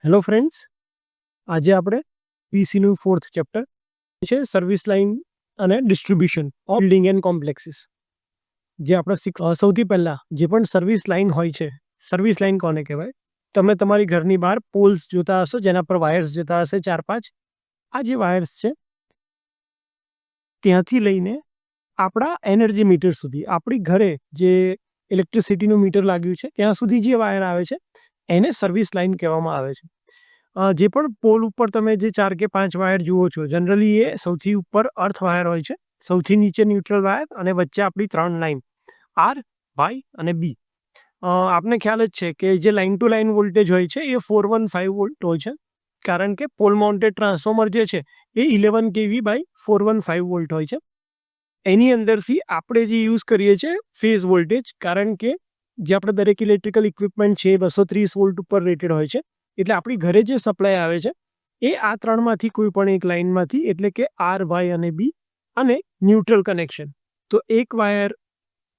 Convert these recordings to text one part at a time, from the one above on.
Hello friends, આજે આપણે પીસીનું 4th chapter છે સર્વિસ લાઇન અને distribution of building and complexes. જે આપણે સૌથી પહેલાં જે પણ સર્વિસ લાઇન હોય છે, સર્વિસ લાઇન કોને કહેવાય? તમે તમારી ઘરની બહાર પોલ્સ જોતા હશો જેના પર વાયર્સ જતા હશે 4-5. આ જે વાયર્સ છે ત્યાંથી લઈને આપણા એનર્જી મીટર સુધી, આપણી ઘરે જે ઇલેક્ટ્રિસિટીનું મીટર લાગ્યું છે ત્યાં સુધી જે વાયર આવે છે એને સર્વિસ લાઇન કહેવામાં આવે છે. જે પણ પોલ ઉપર તમે જે 4 કે 5 વાયર જુઓ છો, જનરલી એ સૌથી ઉપર અર્થ વાયર હોય છે, સૌથી નીચે ન્યુટ્રલ વાયર અને વચ્ચે આપણી 3 લાઇન આર, વાય અને બી. આપને ખ્યાલ જ છે કે જે લાઇન ટુ લાઇન વોલ્ટેજ હોય છે એ 415 વોલ્ટ હોય છે, કારણ કે પોલ માઉન્ટેડ ટ્રાન્સફોર્મર જે છે એ 11 kV બાય 415 વોલ્ટ હોય છે. એની અંદરથી આપણે જે યુઝ કરીએ છીએ ફેઝ વોલ્ટેજ, કારણ કે જે આપણે દરેક ઇલેક્ટ્રિકલ ઇક્વિપમેન્ટ છે 230 વોલ્ટ ઉપર રેટેડ હોય છે, એટલે આપણી ઘરે જે સપ્લાય આવે છે એ આ ત્રણમાંથી કોઈ પણ એક લાઇનમાંથી, એટલે કે આર, વાય અને બી અને ન્યુટ્રલ કનેક્શન. તો એક વાયર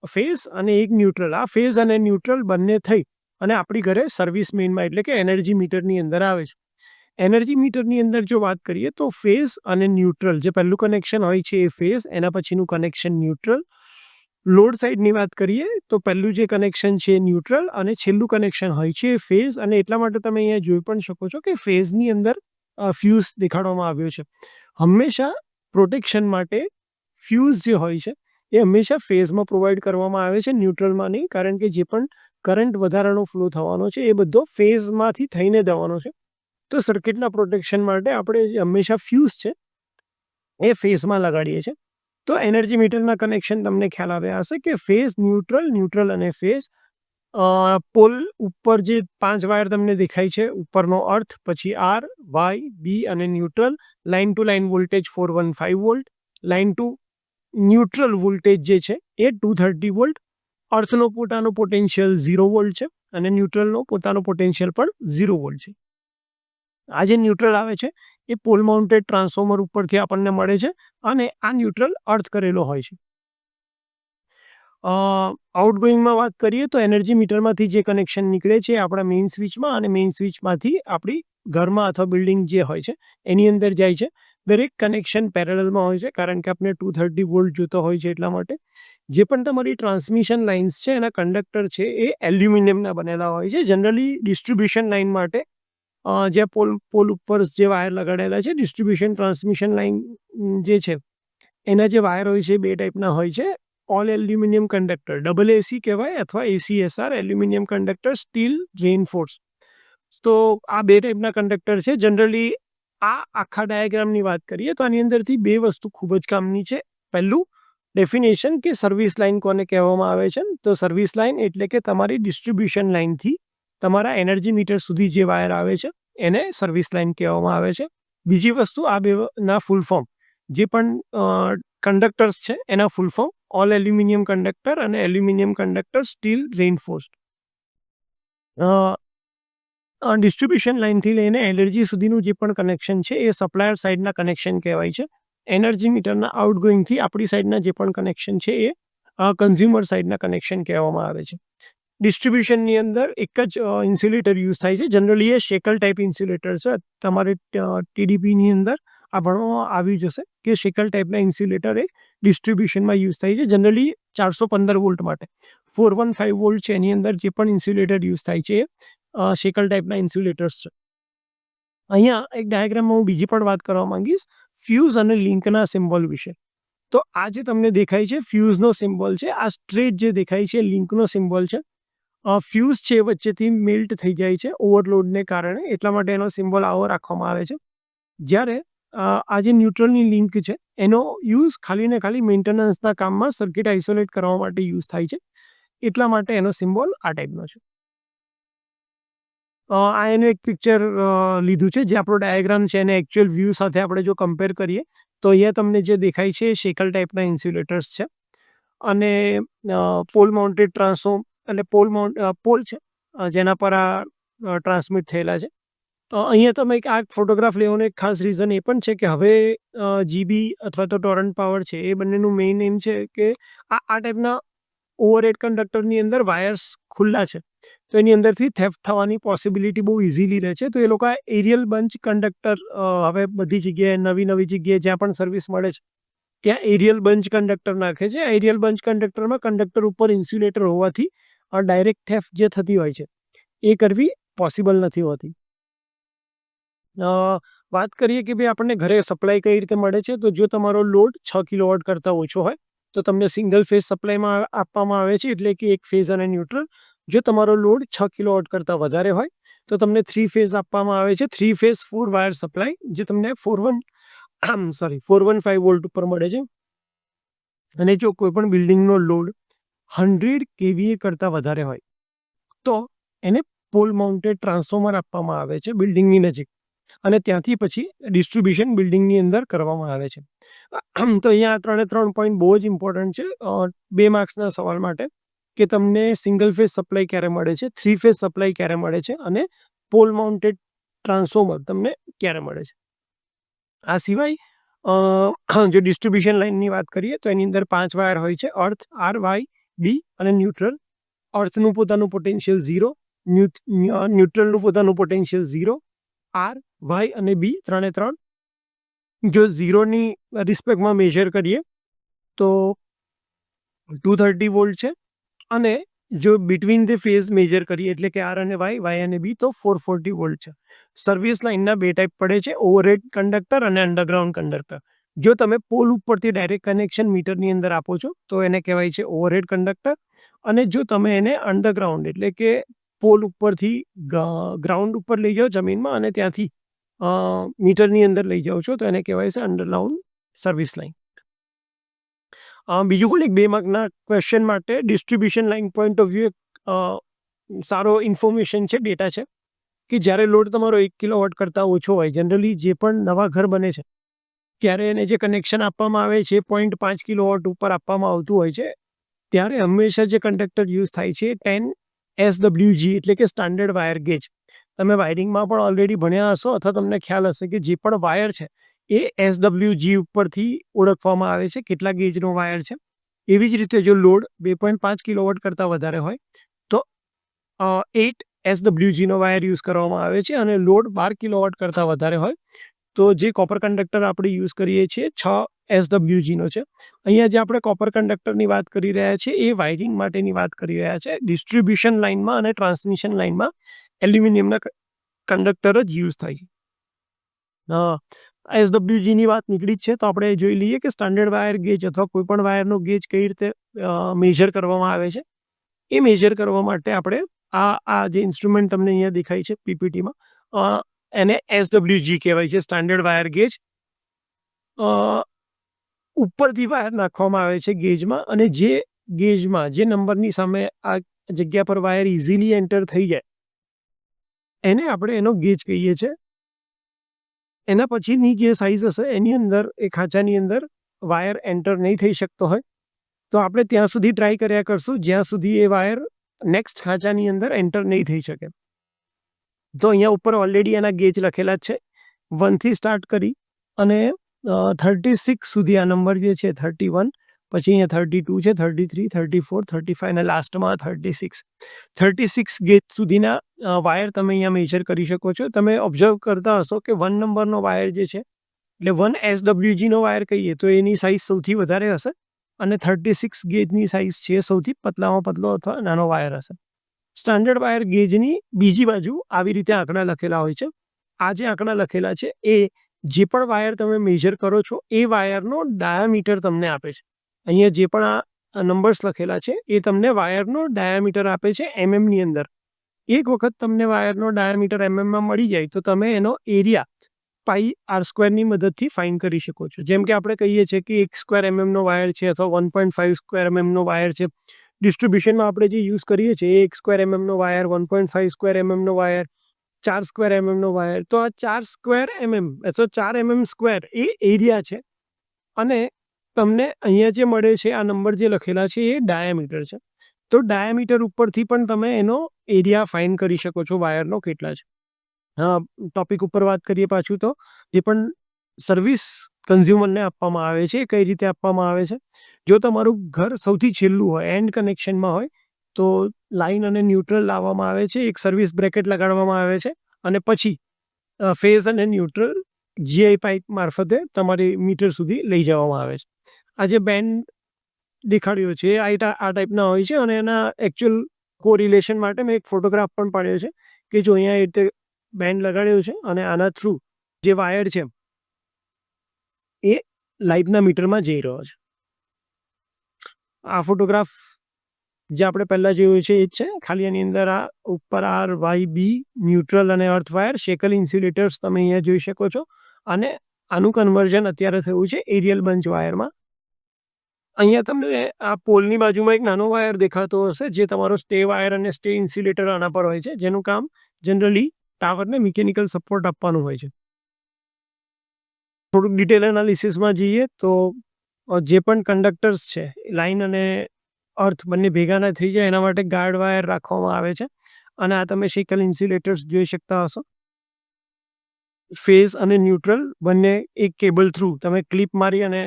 ફેઝ અને એક ન્યુટ્રલ, આ ફેઝ અને ન્યુટ્રલ બંને થઈ અને આપણી ઘરે સર્વિસ મેઇનમાં એટલે કે એનર્જી મીટરની અંદર આવે છે. એનર્જી મીટરની અંદર જો વાત કરીએ તો ફેઝ અને ન્યુટ્રલ, જે પહેલું કનેક્શન હોય છે એ ફેઝ, એના પછીનું કનેક્શન ન્યુટ્રલ. લોડ સાઇડની વાત કરીએ તો પહેલું જે કનેક્શન છે ન્યુટ્રલ અને છેલ્લું કનેક્શન હોય છે ફેઝ. અને એટલા માટે તમે અહીંયા જોઈ પણ શકો છો કે ફેઝની અંદર ફ્યુઝ દેખાડવામાં આવ્યો છે. હંમેશા પ્રોટેક્શન માટે ફ્યુઝ જે હોય છે એ હંમેશા ફેઝમાં પ્રોવાઈડ કરવામાં આવે છે, ન્યુટ્રલમાં નહીં, કારણ કે જે પણ કરંટ વધારાનો ફ્લો થવાનો છે એ બધો ફેઝમાંથી થઈને જવાનો છે. તો સર્કિટના પ્રોટેક્શન માટે આપણે હંમેશા ફ્યુઝ છે એ ફેઝમાં લગાડીએ છીએ. તો એનર્જી મીટરના કનેક્શન તમને ખ્યાલ આવ્યા હશે કે ફેઝ, ન્યુટ્રલ, ન્યુટ્રલ અને ફેઝ. પોલ ઉપર જે 5 વાયર તમને દેખાય છે, ઉપરનો અર્થ, પછી આર, વાય, બી અને neutral. Line to line voltage 415 volt. Line to neutral voltage જે છે એ 230 વોલ્ટ. અર્થનો પોતાનો પોટેન્શિયલ 0 વોલ્ટ છે અને ન્યુટ્રલનો પોતાનો પોટેન્શિયલ પણ 0 વોલ્ટ છે. આ જે ન્યુટ્રલ આવે છે એ પોલ માઉન્ટેડ ટ્રાન્સફોર્મર ઉપરથી આપણને મળે છે અને આ ન્યુટ્રલ અર્થ કરેલો હોય છે. આઉટગોઈંગમાં વાત કરીએ તો એનર્જી મીટરમાંથી જે કનેક્શન નીકળે છે આપણા મેઇન સ્વિચમાં, અને મેઇન સ્વિચમાંથી આપણી ઘરમાં અથવા બિલ્ડિંગ જે હોય છે એની અંદર જાય છે. દરેક કનેક્શન પેરેલલમાં હોય છે, કારણ કે આપણે 230 વોલ્ટ જોતો હોય છે. એટલા માટે જે પણ તમારી ટ્રાન્સમિશન લાઇન્સ છે એના કંડક્ટર છે એ એલ્યુમિનિયમના બનેલા હોય છે. જનરલી ડિસ્ટ્રીબ્યુશન લાઇન માટે જે પોલ ઉપર જે વાયર લગાડેલા છે, ડિસ્ટ્રીબ્યુશન ટ્રાન્સમિશન લાઇન જે છે એના જે વાયર હોય છે 2 ટાઈપના હોય છે. ઓલ એલ્યુમિનિયમ કંડક્ટર, AAC કહેવાય, અથવા ACSR, aluminium conductor steel reinforce. તો આ 2 ટાઈપના કંડક્ટર છે. જનરલી આ આખા ડાયાગ્રામની વાત કરીએ તો આની અંદરથી 2 વસ્તુ ખૂબ જ કામની છે. પહેલું ડેફિનેશન કે સર્વિસ લાઇન કોને કહેવામાં આવે છે, તો સર્વિસ લાઇન એટલે કે તમારી ડિસ્ટ્રીબ્યુશન લાઇનથી તમારા એનર્જી મીટર સુધી જે વાયર આવે છે એને સર્વિસ લાઇન કહેવામાં આવે છે. બીજી વસ્તુ, આ બેના ફૂલ ફોર્મ, જે પણ કંડક્ટર્સ છે એના full form all aluminium conductor અને એલ્યુમિનિયમ કંડક્ટર સ્ટીલ રેઇનફોર્સ્ડ. ડિસ્ટ્રીબ્યુશન લાઇનથી લઈને એનર્જી સુધીનું જે પણ કનેક્શન છે એ સપ્લાયર સાઇડના કનેક્શન કહેવાય છે. એનર્જી મીટરના આઉટગોઈંગથી આપણી સાઇડના જે પણ કનેક્શન છે એ કન્ઝ્યુમર સાઇડના કનેક્શન કહેવામાં આવે છે. ડિસ્ટ્રીબ્યુશનની અંદર એક જ ઇન્સ્યુલેટર યુઝ થાય છે. જનરલી એ શેકલ ટાઈપ ઇન્સ્યુલેટર છે. તમારે TDPની અંદર આ ભણવામાં આવી જશે કે શેકલ ટાઈપના ઇન્સ્યુલેટર એ ડિસ્ટ્રીબ્યુશનમાં યુઝ થાય છે. જનરલી 415 વોલ્ટ માટે 415 વોલ્ટ છે એની અંદર જે પણ ઇન્સ્યુલેટર યુઝ થાય છે એ શેકલ ટાઈપના ઇન્સ્યુલેટર્સ છે. અહીંયા એક ડાયાગ્રામમાં હું બીજી પણ વાત કરવા માંગીશ, ફ્યુઝ અને લિંકના સિમ્બોલ વિશે. તો આ જે તમને દેખાય છે ફ્યુઝનો સિમ્બોલ છે, આ સ્ટ્રેટ જે દેખાય છે લિંકનો સિમ્બોલ છે. ફ્યુઝ છે વચ્ચેથી મેલ્ટ થઈ જાય છે ઓવરલોડને કારણે, એટલા માટે એનો સિમ્બોલ આવો રાખવામાં આવે છે. જ્યારે આ જે ન્યુટ્રલની લિંક છે એનો યુઝ ખાલી ને ખાલી મેન્ટેનન્સના કામમાં, સર્કિટ આઇસોલેટ કરવા માટે યુઝ થાય છે, એટલા માટે એનો સિમ્બોલ આ ટાઈપનો છે. આ એનું એક પિક્ચર લીધું છે, જે આપણો ડાયાગ્રામ છે એને એકચ્યુઅલ વ્યૂ સાથે આપણે જો કમ્પેર કરીએ તો અહીંયા તમને જે દેખાય છે એ શેકલ ટાઈપના ઇન્સ્યુલેટર્સ છે. અને પોલ માઉન્ટેડ ટ્રાન્સફોર્મ એટલે પોલ છે જેના પર આ ટ્રાન્સમિટ થયેલા છે. અહીંયા તમે આ ફોટોગ્રાફ લેવાનું એક ખાસ રીઝન એ પણ છે કે હવે જીબી અથવા તો ટોરન્ટ પાવર છે એ બંનેનું મેઇન એમ છે કે આ ટાઈપના ઓવરહેડ કંડક્ટરની અંદર વાયર્સ ખુલ્લા છે, તો એની અંદરથી થેફ્ટ થવાની પોસિબિલિટી બહુ ઇઝીલી રહે છે. તો એ લોકો આ એરિયલ બંચ કંડક્ટર હવે બધી જગ્યાએ નવી જગ્યાએ જ્યાં પણ સર્વિસ મળે છે ત્યાં એરિયલ બંચ કંડક્ટર નાખે છે. એરિયલ બંચ કંડક્ટરમાં કંડક્ટર ઉપર ઇન્સ્યુલેટર હોવાથી ડાયરેક્ટ થેફ્ટ જે થતી હોય છે એ કરવી પોસિબલ નથી હોતી. વાત કરીએ કે ભાઈ આપણને ઘરે સપ્લાય કઈ રીતે મળે છે, તો જો તમારો લોડ 6 કિલોવોટ કરતાં ઓછો હોય તો તમને સિંગલ ફેઝ સપ્લાયમાં આપવામાં આવે છે, એટલે કે એક ફેઝ અને ન્યુટ્રલ. જો તમારો લોડ 6 કિલોવોટ કરતાં વધારે હોય તો તમને 3 ફેઝ આપવામાં આવે છે, 3 ફેઝ 4 વાયર સપ્લાય, જે તમને 415 વોલ્ટ ઉપર મળે છે. અને જો કોઈ પણ બિલ્ડિંગનો લોડ 100 કેવીએ કરતાં વધારે હોય તો એને પોલ માઉન્ટેડ ટ્રાન્સફોર્મર આપવામાં આવે છે બિલ્ડિંગની નજીક, અને ત્યાંથી પછી ડિસ્ટ્રીબ્યુશન બિલ્ડિંગની અંદર કરવામાં આવે છે. તો અહીંયા 3 પોઈન્ટ બહુ જ ઇમ્પોર્ટન્ટ છે 2 માર્ક્સના સવાલ માટે, કે તમને સિંગલ ફેઝ સપ્લાય ક્યારે મળે છે, 3 ફેઝ સપ્લાય ક્યારે મળે છે, અને પોલ માઉન્ટેડ ટ્રાન્સફોર્મર તમને ક્યારે મળે છે. આ સિવાય જો ડિસ્ટ્રીબ્યુશન લાઇનની વાત કરીએ તો એની અંદર 5 વાયર હોય છે: અર્થ, આર, વાય, બી અને ન્યુટ્રલ. અર્થનું પોતાનું પોટેન્શિયલ 0, ન્યુટ્રલનું પોતાનું પોટેન્શિયલ 0, આર, વાય અને બી 3 જો 0ની રિસ્પેક્ટમાં મેજર કરીએ તો 230 વોલ્ટ છે, અને જો બિટવીન ધ ફેઝ મેજર કરીએ એટલે કે આર અને વાય અને બી તો 440 વોલ્ટ છે. સર્વિસ લાઇનના 2 ટાઈપ પડે છે: ઓવરહેડ કંડક્ટર અને અંડરગ્રાઉન્ડ કંડક્ટર. જો તમે પોલ ઉપરથી ડાયરેક્ટ કનેક્શન મીટરની અંદર આપો છો તો એને કહેવાય છે ઓવરહેડ કંડક્ટર, અને જો તમે એને અંડરગ્રાઉન્ડ એટલે કે પોલ ઉપરથી ગ્રાઉન્ડ ઉપર લઈ જાઓ જમીનમાં અને ત્યાંથી મીટરની અંદર લઈ જાઓ છો તો એને કહેવાય છે અંડરગ્રાઉન્ડ સર્વિસ લાઇન. બીજું કોઈ 2 માર્કના ક્વેશ્ચન માટે distribution line point of view સારો ઇન્ફોર્મેશન છે, ડેટા છે, કે જ્યારે લોડ તમારો 1 કિલોવોટ કરતાં ઓછો હોય, જનરલી જે પણ નવા ઘર બને છે ત્યારે એને જે કનેક્શન આપવામાં આવે છે 0.5 કિલોવોટ ઉપર આપવામાં આવતું હોય છે, ત્યારે હંમેશા જે કંડક્ટર યુઝ થાય છે 10 SWG એટલે કે સ્ટાન્ડર્ડ વાયર ગેજ. તમે વાયરિંગમાં પણ ઓલરેડી ભણ્યા હશો અથવા તમને ખ્યાલ હશે કે જે પણ વાયર છે એ SWG ઉપરથી ઓળખવામાં આવે છે કેટલા ગેજનો વાયર છે. એવી જ રીતે જો લોડ 2.5 કિલોવોટ કરતાં વધારે હોય તો 8 SWGનો વાયર યુઝ કરવામાં આવે છે, અને લોડ 12 કિલોવોટ કરતાં વધારે હોય તો જે કોપર કંડક્ટર આપણે યુઝ કરીએ છીએ 6 SWGનો છે. અહીંયા જે આપણે કોપર કંડક્ટરની વાત કરી રહ્યા છીએ એ વાયરિંગ માટેની વાત કરી રહ્યા છે. ડિસ્ટ્રીબ્યુશન લાઇનમાં અને ટ્રાન્સમિશન લાઇનમાં એલ્યુમિનિયમના કંડક્ટર જ યુઝ થાય છે. SWGની વાત નીકળી જ છે તો આપણે જોઈ લઈએ કે સ્ટાન્ડર્ડ વાયર ગેજ અથવા કોઈ પણ વાયરનો ગેજ કઈ રીતે મેજર કરવામાં આવે છે. એ મેજર કરવા માટે આપણે આ જે ઇન્સ્ટ્રુમેન્ટ તમને અહીંયા દેખાય છે પીપીટીમાં, એને SWG કહેવાય છે, સ્ટાન્ડર્ડ વાયર ગેજ. ઉપરથી વાયર નાખવામાં આવે છે ગેજમાં, અને જે ગેજમાં જે નંબરની સામે આ જગ્યા પર વાયર ઇઝીલી એન્ટર થઈ જાય એને આપણે એનો ગેજ કહીએ છીએ. એના પછીની જે સાઇઝ હશે એની અંદર એ ખાંચાની અંદર વાયર એન્ટર નહીં થઈ શકતો હોય તો આપણે ત્યાં સુધી ટ્રાય કર્યા કરશું જ્યાં સુધી એ વાયર નેક્સ્ટ ખાંચાની અંદર એન્ટર નહીં થઈ શકે. તો અહીંયા ઉપર ઓલરેડી એના ગેજ લખેલા જ છે, 1થી સ્ટાર્ટ કરી અને 36 સુધી આ નંબર જે છે 31, પછી અહીંયા 32 છે, 33, 34, 35 અને લાસ્ટમાં 36 ગેજ સુધીના વાયર તમે અહીંયા મેજર કરી શકો છો. તમે ઓબ્ઝર્વ કરતા હશો કે 1 નંબરનો વાયર જે છે એટલે 1 SWGનો વાયર કહીએ તો એની સાઇઝ સૌથી વધારે હશે, અને 36 ગેજની સાઇઝ છે સૌથી પતલામાં પતલો અથવા નાનો વાયર હશે. સ્ટાન્ડર્ડ વાયર ગેજની બીજી બાજુ આવી રીતે આંકડા લખેલા હોય છે. આ જે આંકડા લખેલા છે એ જે પણ વાયર તમે મેજર કરો છો એ વાયરનો ડાયામીટર તમને આપે છે. અહીંયા જે પણ આ નંબર્સ લખેલા છે એ તમને વાયરનો ડાયામીટર આપે છે એમએમની અંદર. એક વખત તમને વાયરનો ડાયામીટર એમએમમાં મળી જાય તો તમે એનો એરિયા પાઈ આર સ્ક્વેરની મદદથી ફાઇન્ડ કરી શકો છો. જેમ કે આપણે કહીએ છીએ કે 1 સ્ક્વેર એમએમનો વાયર છે અથવા 1.5 સ્ક્વેર એમએમનો વાયર છે. ડિસ્ટ્રીબ્યુશનમાં આપણે જે યુઝ કરીએ છીએ 1 સ્ક્વેર એમએમનો વાયર, 1.5 સ્ક્વેર એમએમનો વાયર, 4 સ્ક્વેર એમએમનો વાયર. તો આ 4 સ્ક્વેર એમએમ અથવા 4 એમએમ સ્ક્વેર એ એરિયા છે, અને તમને અહીંયા જે મળે છે આ નંબર જે લખેલા છે એ ડાયામીટર છે. તો ડાયામીટર ઉપરથી પણ તમે એનો એરિયા ફાઇન્ડ કરી શકો છો વાયરનો કેટલા છે. ટોપિક ઉપર વાત કરીએ પાછું તો જે પણ સર્વિસ કન્ઝ્યુમરને આપવામાં આવે છે એ કઈ રીતે આપવામાં આવે છે. જો તમારું ઘર સૌથી છેલ્લું હોય, એન્ડ કનેક્શનમાં હોય, તો લાઇન અને ન્યુટ્રલ લાવવામાં આવે છે, એક સર્વિસ બ્રેકેટ લગાડવામાં આવે છે અને પછી ફેઝ અને ન્યુટ્રલ જીઆઈ પાઇપ મારફતે તમારી મીટર સુધી લઈ જવામાં આવે છે. આ જે બેન્ડ દેખાડ્યો છે આ ટાઈપના હોય છે અને એના એકચ્યુઅલ કોરિલેશન માટે મેં એક ફોટોગ્રાફ પણ પાડ્યો છે કે જો અહીંયા એ રીતે બેન્ડ લગાડ્યો છે અને આના થ્રુ જે વાયર છે એ લાઇટના મીટરમાં જઈ રહ્યો છે. આ ફોટોગ્રાફ જે આપણે પહેલાં જોયું છે એ જ છે, ખાલી એની અંદર આ ઉપર આર વાય બી ન્યુટ્રલ અને અર્થ વાયર શેકલ ઇન્સ્યુલેટર્સ તમે અહીંયા જોઈ શકો છો અને આનું કન્વર્ઝન અત્યારે થયું છે એરિયલ બંચ વાયરમાં. અહીંયા તમને આ પોલની બાજુમાં એક નાનો વાયર દેખાતો હશે જે તમારો સ્ટે વાયર અને સ્ટે ઇન્સ્યુલેટર આના પર હોય છે, જેનું કામ જનરલી ટાવરને મિકેનિકલ સપોર્ટ આપવાનું હોય છે. થોડુંક ડિટેલ એનાલિસિસમાં જઈએ તો જે પણ કંડક્ટર્સ છે લાઇન અને અર્થ બંને ભેગા ના થઈ જાય એના માટે ગાર્ડ વાયર રાખવામાં આવે છે અને આ તમે શેકલ ઇન્સ્યુલેટર્સ જોઈ શકતા હશો. ફેઝ અને ન્યુટ્રલ બંને એક કેબલ થ્રુ તમે ક્લિપ મારી અને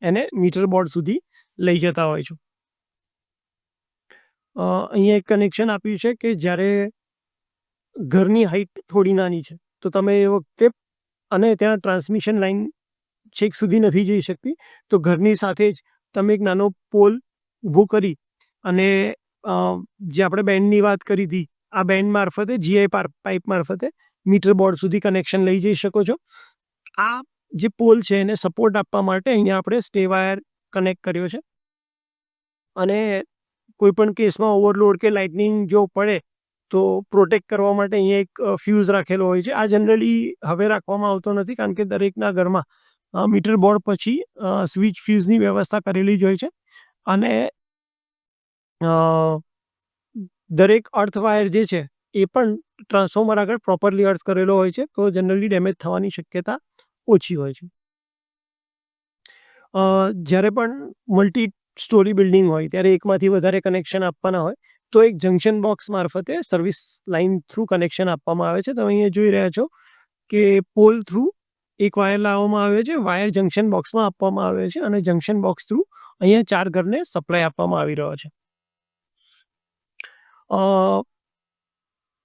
એને મીટર બોર્ડ સુધી લઈ જતા હોય છો. અહીંયા એક કનેક્શન આપ્યું છે કે જ્યારે ઘરની હાઈટ થોડી નાની છે તો તમે એ વખતે અને ત્યાં ટ્રાન્સમિશન લાઇન છેક સુધી નથી જઈ શકતી, તો ઘરની સાથે જ તમે એક નાનો પોલ ઊભો કરી અને જે આપણે બેન્ડની વાત કરી હતી આ બેન્ડ મારફતે જીઆઈ પાઇપ મારફતે મીટર બોર્ડ સુધી કનેક્શન લઈ જઈ શકો છો. આ જે પોલ છે એને સપોર્ટ આપવા માટે અહીંયા આપણે સ્ટે વાયર કનેક્ટ કર્યો છે અને કોઈ પણ કેસમાં ઓવરલોડ કે લાઇટનિંગ જો પડે તો પ્રોટેક્ટ કરવા માટે અહીંયા એક ફ્યુઝ રાખેલો હોય છે. આ જનરલી હવે રાખવામાં આવતો નથી કારણ કે દરેકના ઘરમાં મીટર બોર્ડ પછી સ્વિચ ફ્યુઝની વ્યવસ્થા કરેલી જ હોય છે અને દરેક અર્થ વાયર જે છે એ પણ ટ્રાન્સફોર્મર આગળ પ્રોપરલી અર્થ કરેલો હોય છે, તો જનરલી ડેમેજ થવાની શક્યતા ઓછી હોય છે. જ્યારે પણ મલ્ટી સ્ટોરી બિલ્ડિંગ હોય ત્યારે એકમાંથી વધારે કનેક્શન આપવાના હોય તો એક જંક્શન બોક્સ મારફતે સર્વિસ લાઇન થ્રુ કનેક્શન આપવામાં આવે છે. તમે અહીંયા જોઈ રહ્યા છો કે પોલ થ્રુ એક વાયર લાવવામાં આવે છે, વાયર જંક્શન બોક્સમાં આપવામાં આવે છે અને જંક્શન બોક્સ થ્રુ અહીંયા 4 ઘરને સપ્લાય આપવામાં આવી રહ્યો છે.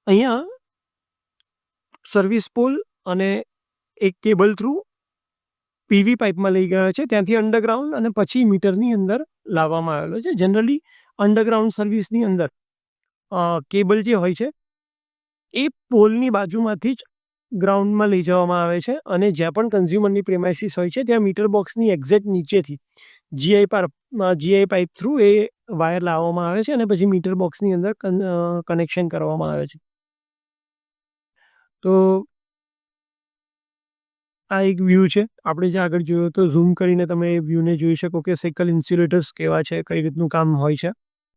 અહીંયા સર્વિસ પોલ અને એક કેબલ થ્રુ પીવી પાઇપમાં લઈ ગયા છે, ત્યાંથી અંડરગ્રાઉન્ડ અને પછી મીટરની અંદર લાવવામાં આવેલો છે. જનરલી અંડરગ્રાઉન્ડ સર્વિસની અંદર કેબલ જે હોય છે એ પોલની બાજુમાંથી જ ગ્રાઉન્ડમાં લઈ જવામાં આવે છે અને જ્યાં પણ કન્ઝ્યુમરની પ્રેમાઇસીસ હોય છે ત્યાં મીટર બોક્સની એક્ઝેક્ટ નીચેથી જીઆઈ પાઇપ થ્રુ એ વાયર લાવવામાં આવે છે અને પછી મીટર બોક્સની અંદર કનેક્શન કરવામાં આવે છે. તો આ એક વ્યૂ છે આપણે જે આગળ જોયો તો ઝૂમ કરીને તમે એ વ્યૂને જોઈ શકો કે શેકલ ઇન્સ્યુલેટર્સ કેવા છે, કઈ રીતનું કામ હોય છે.